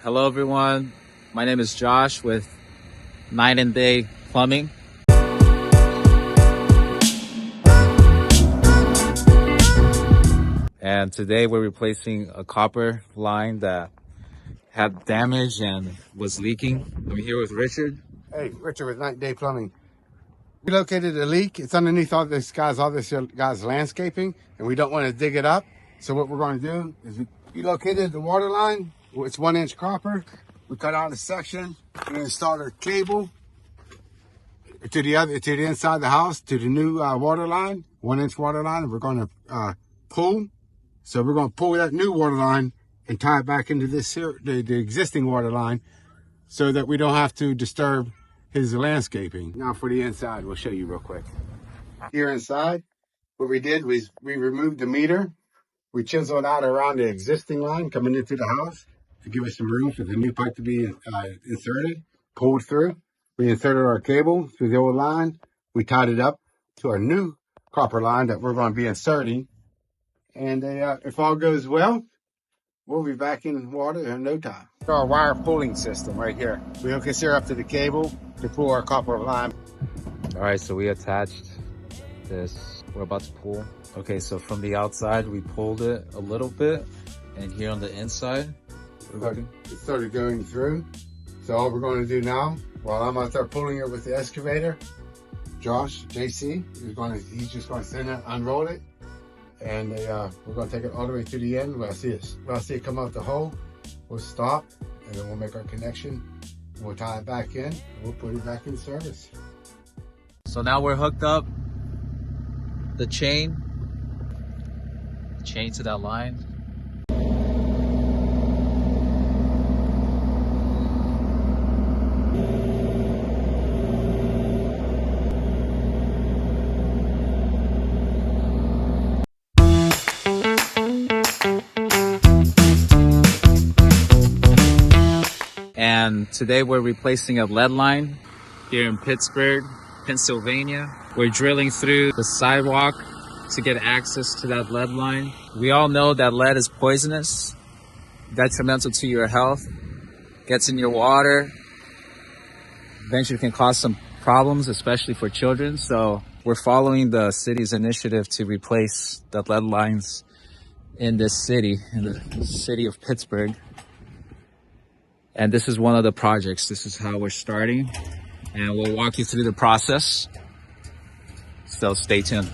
Hello everyone, my name is Josh with Knight Day Plumbing. And today we're replacing a copper line that had damage and was leaking. I'm here with Richard. Hey, Richard with Knight Day Plumbing. We located a leak. It's underneath all this guy's landscaping, and we don't want to dig it up. So what we're going to do is we located the water line. It's 1 inch copper. We cut out a section and installed our cable to the inside of the house to the new water line, 1 inch water line. We're going to pull. So we're going to pull that new water line and tie it back into the existing water line, so that we don't have to disturb his landscaping. Now for the inside, we'll show you real quick. Here inside, what we did was we removed the meter. We chiseled out around the existing line coming into the house to give us some room for the new pipe to be inserted, pulled through. We inserted our cable through the old line. We tied it up to our new copper line that we're going to be inserting. And if all goes well, we'll be back in water in no time. Our wire pulling system right here. We hook this here up to the cable to pull our copper line. All right, so we attached this. We're about to pull. Okay, so from the outside, we pulled it a little bit. And here on the inside, it started going through. So all we're going to do now, while I'm out there pulling it with the excavator, Josh, JC, he's just going to unroll it. And we're going to take it all the way to the end. When I see it come out the hole, we'll stop, and then we'll make our connection. We'll tie it back in, and we'll put it back in service. So now we're hooked up the chain to that line. And today we're replacing a lead line here in Pittsburgh, Pennsylvania. We're drilling through the sidewalk to get access to that lead line. We all know that lead is poisonous, detrimental to your health, gets in your water, eventually can cause some problems, especially for children. So we're following the city's initiative to replace the lead lines in this city, in the city of Pittsburgh. And this is one of the projects. This is how we're starting, and we'll walk you through the process. So stay tuned.